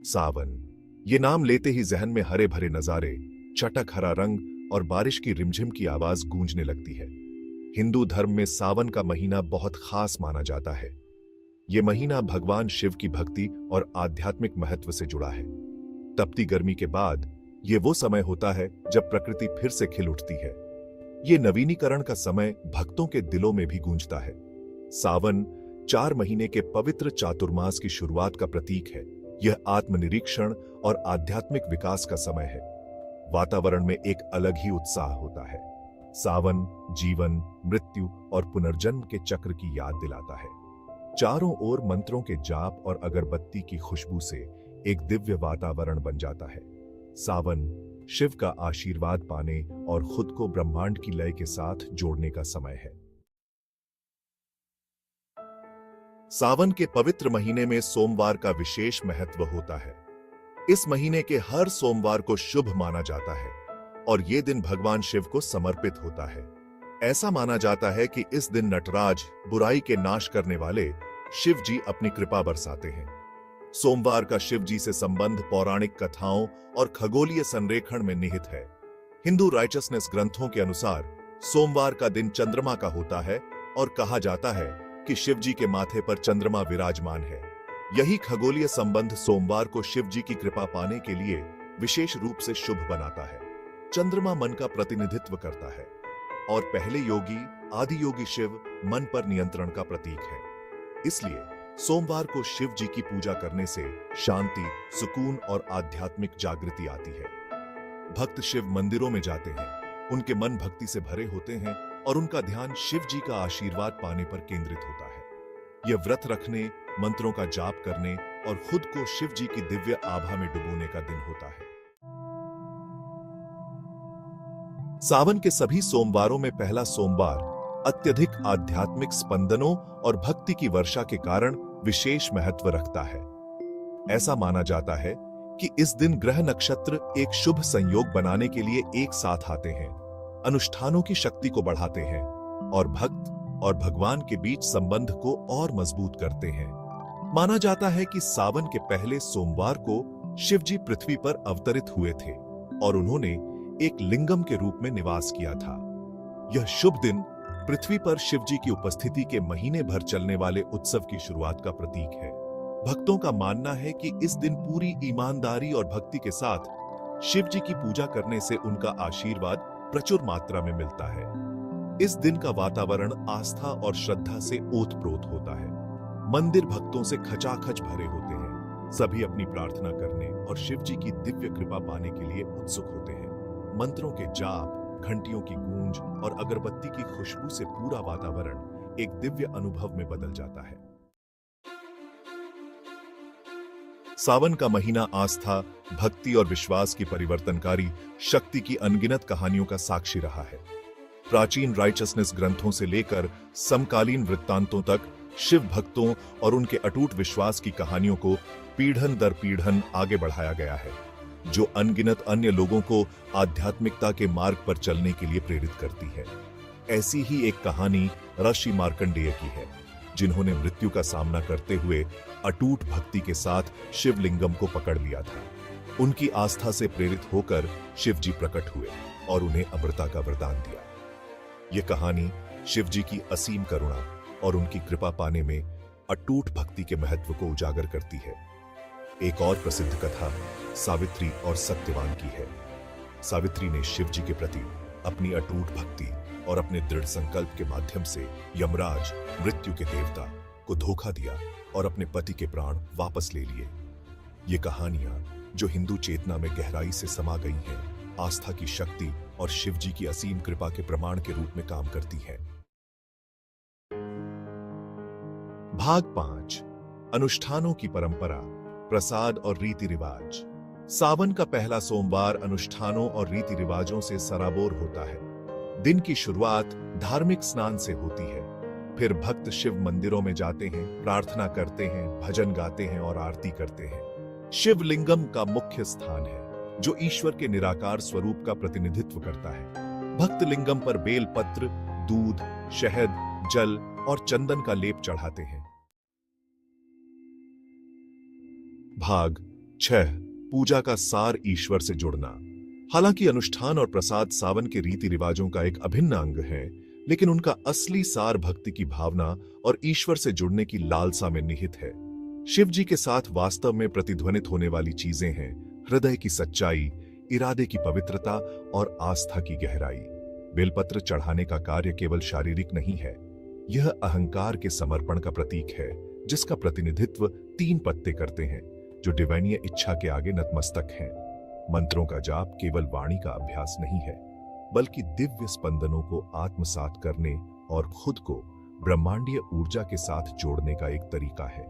सावन, ये नाम लेते ही जहन में हरे भरे नजारे, चटक हरा रंग और बारिश की रिमझिम की आवाज गूंजने लगती है। हिंदू धर्म में सावन का महीना बहुत खास माना जाता है। ये महीना भगवान शिव की भक्ति और आध्यात्मिक महत्व से जुड़ा है। तपती गर्मी के बाद ये वो समय होता है जब प्रकृति फिर से खिल उठती है। ये नवीनीकरण का समय भक्तों के दिलों में भी गूंजता है। सावन 4 महीने के पवित्र चातुर्मास की शुरुआत का प्रतीक है। यह आत्मनिरीक्षण और आध्यात्मिक विकास का समय है। वातावरण में एक अलग ही उत्साह होता है। सावन जीवन, मृत्यु और पुनर्जन्म के चक्र की याद दिलाता है। चारों ओर मंत्रों के जाप और अगरबत्ती की खुशबू से एक दिव्य वातावरण बन जाता है। सावन शिव का आशीर्वाद पाने और खुद को ब्रह्मांड की लय के साथ जोड़ने का समय है। सावन के पवित्र महीने में सोमवार का विशेष महत्व होता है। इस महीने के हर सोमवार को शुभ माना जाता है और यह दिन भगवान शिव को समर्पित होता है। ऐसा माना जाता है कि इस दिन नटराज, बुराई के नाश करने वाले शिव जी अपनी कृपा बरसाते हैं। सोमवार का शिव जी से संबंध पौराणिक कथाओं और खगोलीय संरेखण में निहित है। हिंदू राइचसनेस ग्रंथों के अनुसार सोमवार का दिन चंद्रमा का होता है और कहा जाता है कि शिव जी के माथे पर चंद्रमा विराजमान है। यही खगोलीय संबंध सोमवार को शिव जी की कृपा पाने के लिए विशेष रूप से शुभ बनाता है। चंद्रमा मन का प्रतिनिधित्व करता है और पहले योगी आदि योगी शिव मन पर नियंत्रण का प्रतीक है। इसलिए सोमवार को शिव जी की पूजा करने से शांति, सुकून और आध्यात्मिक जागृति आती है। भक्त शिव मंदिरों में जाते हैं, उनके मन भक्ति से भरे होते हैं और उनका ध्यान शिव जी का आशीर्वाद पाने पर केंद्रित होता है। यह व्रत रखने, मंत्रों का जाप करने और खुद को शिव जी की दिव्य आभा में डुबोने का दिन होता है। सावन के सभी सोमवारों में पहला सोमवार अत्यधिक आध्यात्मिक स्पंदनों और भक्ति की वर्षा के कारण विशेष महत्व रखता है। ऐसा माना जाता है कि इस दिन ग्रह नक्षत्र एक शुभ संयोग बनाने के लिए एक साथ आते हैं, अनुष्ठानों की शक्ति को बढ़ाते हैं और भक्त और भगवान के बीच संबंध को और मजबूत करते हैं। माना जाता है कि सावन के पहले सोमवार को शिव जी पृथ्वी पर अवतरित हुए थे और उन्होंने एक लिंगम के रूप में निवास किया था। यह शुभ दिन पृथ्वी पर शिव जी की उपस्थिति के महीने भर चलने वाले उत्सव की शुरुआत का प्रतीक है। भक्तों का मानना है कि इस दिन पूरी ईमानदारी और भक्ति के साथ शिव जी की पूजा करने से उनका आशीर्वाद प्रचुर मात्रा में मिलता है। इस दिन का वातावरण आस्था और श्रद्धा से ओतप्रोत होता है। मंदिर भक्तों से खचाखच भरे होते हैं। सभी अपनी प्रार्थना करने और शिव जी की दिव्य कृपा पाने के लिए उत्सुक होते हैं। मंत्रों के जाप, घंटियों की गूंज और अगरबत्ती की खुशबू से पूरा वातावरण एक दिव्य अनुभव में बदल जाता है। सावन का महीना आस्था, भक्ति और विश्वास की परिवर्तनकारी शक्ति की अनगिनत कहानियों का साक्षी रहा है। प्राचीन राइचसनेस ग्रंथों से लेकर समकालीन वृत्तांतों तक शिव भक्तों और उनके अटूट विश्वास की कहानियों को पीढ़न दर पीढ़न आगे बढ़ाया गया है, जो अनगिनत अन्य लोगों को आध्यात्मिकता के मार्ग पर चलने के लिए प्रेरित करती है। ऐसी ही एक कहानी ऋषि मार्कंडेय की है, जिन्होंने मृत्यु का सामना करते हुए अटूट भक्ति के साथ शिवलिंगम को पकड़ लिया था। उनकी आस्था से प्रेरित होकर शिव जी प्रकट हुए और उन्हें अमरता का वरदान दिया। यह कहानी शिव जी की असीम करुणा और उनकी कृपा पाने में अटूट भक्ति के महत्व को उजागर करती है। एक और प्रसिद्ध कथा सावित्री और सत्यवान की है। सावित्री ने शिव जी के प्रति अपनी अटूट भक्ति और अपने दृढ़ संकल्प के माध्यम से यमराज, मृत्यु के देवता, को धोखा दिया और अपने पति के प्राण वापस ले लिए। ये कहानियां, जो हिंदू चेतना में गहराई से समा गई हैं, आस्था की शक्ति और शिव जी की असीम कृपा के प्रमाण के रूप में काम करती हैं। भाग 5, अनुष्ठानों की परंपरा, प्रसाद और रीति रिवाज। सावन का पहला सोमवार अनुष्ठानों और रीति रिवाजों से सराबोर होता है। दिन की शुरुआत धार्मिक स्नान से होती है। फिर भक्त शिव मंदिरों में जाते हैं, प्रार्थना करते हैं, भजन गाते हैं और आरती करते हैं। शिवलिंगम का मुख्य स्थान है, जो ईश्वर के निराकार स्वरूप का प्रतिनिधित्व करता है। भक्त लिंगम पर बेलपत्र, दूध, शहद, जल और चंदन का लेप चढ़ाते हैं। भाग 6. पूजा का सार ईश्वर से जुड़ना। हालांकि अनुष्ठान और प्रसाद सावन के रीति रिवाजों का एक अभिन्न अंग है, लेकिन उनका असली सार भक्ति की भावना और ईश्वर से जुड़ने की लालसा में निहित है। शिव जी के साथ वास्तव में प्रतिध्वनित होने वाली चीजें हैं हृदय की सच्चाई, इरादे की पवित्रता और आस्था की गहराई। बेलपत्र चढ़ाने का कार्य केवल शारीरिक नहीं है, यह अहंकार के समर्पण का प्रतीक है, जिसका प्रतिनिधित्व 3 पत्ते करते हैं जो डिवाइनीय इच्छा के आगे नतमस्तक हैं। मंत्रों का जाप केवल वाणी का अभ्यास नहीं है, बल्कि दिव्य स्पंदनों को आत्मसात करने और खुद को ब्रह्मांडीय ऊर्जा के साथ जोड़ने का एक तरीका है।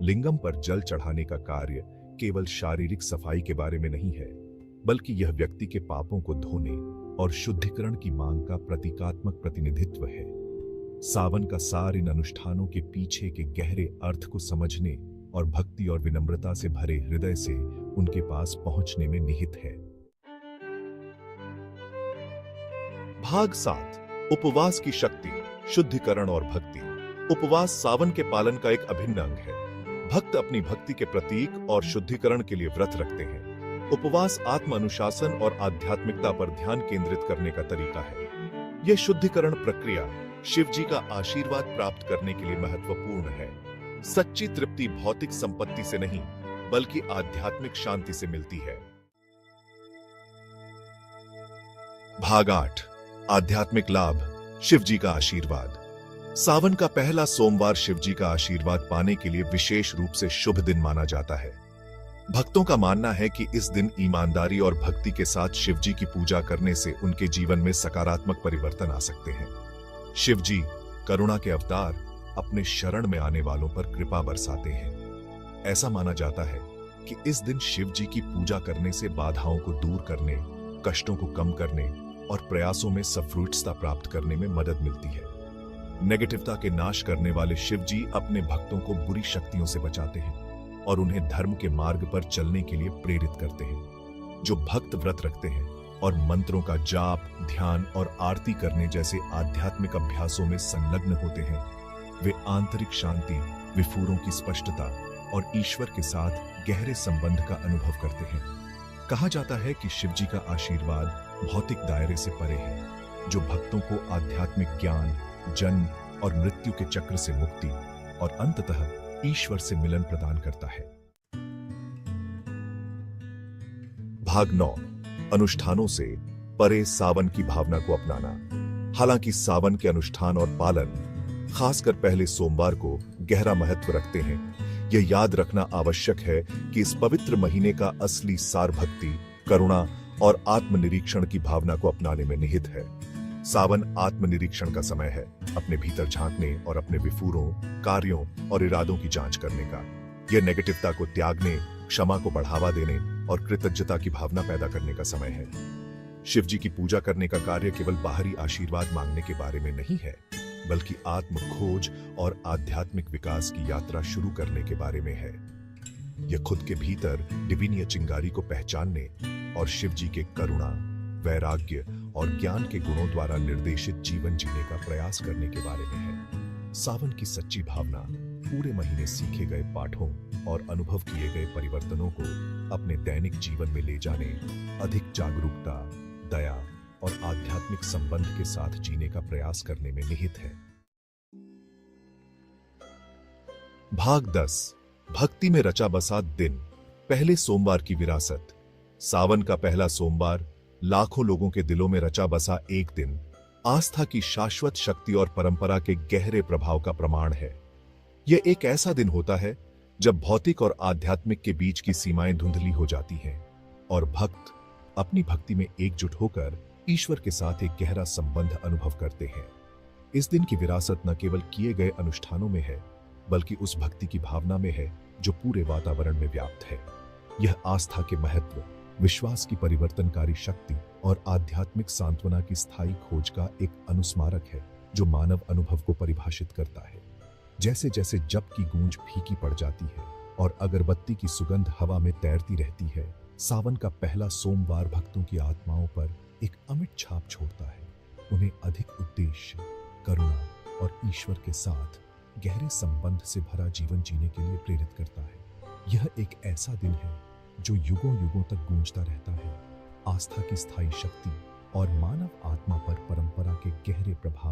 लिंगम पर जल चढ़ाने का कार्य केवल शारीरिक सफाई के बारे में नहीं है, बल्कि यह व्यक्ति के पापों को धोने और शुद्धिकरण की मांग का प्रतीकात्मक प्रतिनिधित्व है। सावन का सार इन अनुष्ठानों के पीछे के गहरे अर्थ को समझने और भक्ति और विनम्रता से भरे हृदय से उनके पास पहुंचने में निहित है। भाग 7, उपवास की शक्ति, शुद्धिकरण और भक्ति। उपवास सावन के पालन का एक अभिन्न अंग है। भक्त अपनी भक्ति के प्रतीक और शुद्धिकरण के लिए व्रत रखते हैं। उपवास आत्म अनुशासन और आध्यात्मिकता पर ध्यान केंद्रित करने का तरीका है। यह शुद्धिकरण प्रक्रिया शिव जी का आशीर्वाद प्राप्त करने के लिए महत्वपूर्ण है। सच्ची तृप्ति भौतिक संपत्ति से नहीं, बल्कि आध्यात्मिक शांति से मिलती है। भाग 8, आध्यात्मिक लाभ, शिव जी का आशीर्वाद। सावन का पहला सोमवार शिव जी का आशीर्वाद पाने के लिए विशेष रूप से शुभ दिन माना जाता है। भक्तों का मानना है कि इस दिन ईमानदारी और भक्ति के साथ शिव जी की पूजा करने से उनके जीवन में सकारात्मक परिवर्तन आ सकते हैं। शिव जी करुणा के अवतार अपने शरण में आने वालों पर कृपा बरसाते हैं। ऐसा माना जाता है कि इस दिन शिव जी की पूजा करने से बाधाओं को दूर करने, कष्टों को कम करने और प्रयासों में सफलता प्राप्त करने में मदद मिलती है। नेगेटिवता के नाश करने वाले शिव जी अपने भक्तों को बुरी शक्तियों से बचाते हैं और उन्हें धर्म के मार्ग पर चलने के लिए प्रेरित करते हैं। जो भक्त व्रत रखते हैं और मंत्रों का जाप, ध्यान और आरती करने जैसे आध्यात्मिक अभ्यासों में संलग्न होते हैं, वे आंतरिक शांति, विफुरों की स्पष्टता और ईश्वर के साथ गहरे संबंध का अनुभव करते हैं। कहा जाता है कि शिव जी का आशीर्वाद भौतिक दायरे से परे है, जो भक्तों को आध्यात्मिक ज्ञान, जन्म और मृत्यु के चक्र से मुक्ति और अंततः ईश्वर से मिलन प्रदान करता है। भाग 9, अनुष्ठानों से परे सावन की भावना को अपनाना। हालांकि सावन के अनुष्ठान और पालन खासकर पहले सोमवार को गहरा महत्व रखते हैं, यह याद रखना आवश्यक है कि इस पवित्र महीने का असली सार भक्ति, करुणा और आत्मनिरीक्षण की भावना को अपनाने में निहित है। सावन आत्मनिरीक्षण का समय है, अपने भीतर झांकने और अपने विफुरों, कार्यों और इरादों की जांच करने का। यह नेगेटिवता को त्यागने, क्षमा को बढ़ावा देने और कृतज्ञता की भावना पैदा करने का समय है। शिव जी की पूजा करने का कार्य केवल बाहरी आशीर्वाद मांगने के बारे में नहीं है, बल्कि आत्म खोज और आध्यात्मिक विकास की यात्रा शुरू करने के बारे में है। यह खुद के भीतर डिविनीय चिंगारी को पहचानने और शिव जी के करुणा, वैराग्य और ज्ञान के गुणों द्वारा निर्देशित जीवन जीने का प्रयास करने के बारे में है। सावन की सच्ची भावना पूरे महीने सीखे गए पाठों और अनुभव किए गए परिवर्तनों को अपने दैनिक जीवन में ले जाने, अधिक जागरूकता, दया और आध्यात्मिक संबंध के साथ जीने का प्रयास करने में निहित है। भाग 10, भक्ति में रचा बसा दिन, पहले सोमवार की विरासत। सावन का पहला सोमवार लाखों लोगों के दिलों में रचा बसा एक दिन, आस्था की शाश्वत शक्ति और परंपरा के गहरे प्रभाव का प्रमाण है। यह एक ऐसा दिन होता है जब भौतिक और आध्यात्मिक के बीच की सीमाएं धुंधली हो जाती हैं और भक्त अपनी भक्ति में एकजुट होकर ईश्वर के साथ एक गहरा संबंध अनुभव करते हैं। इस दिन की विरासत न केवल किए गए अनुष्ठानों में है, बल्कि उस भक्ति की भावना में है जो पूरे वातावरण में व्याप्त है। यह आस्था के महत्व, विश्वास की परिवर्तनकारी शक्ति और आध्यात्मिक सांत्वना की स्थायी खोज का एक अनुस्मारक है जो मानव अनुभव को परिभाषित करता है। जैसे जैसे जप की गूंज फीकी पड़ जाती है और अगरबत्ती की सुगंध हवा में तैरती रहती है, सावन का पहला सोमवार भक्तों की आत्माओं पर एक अमिट छाप छोड़ता है। उन्हें अधिक उद्देश्य, करुणा और ईश्वर के साथ गहरे संबंध से भरा जीवन जीने के लिए प्रेरित करता है। यह एक ऐसा दिन है जो युगों युगों तक गूंजता रहता है। आस्था की स्थायी शक्ति और मानव आत्मा पर परंपरा के गहरे प्रभाव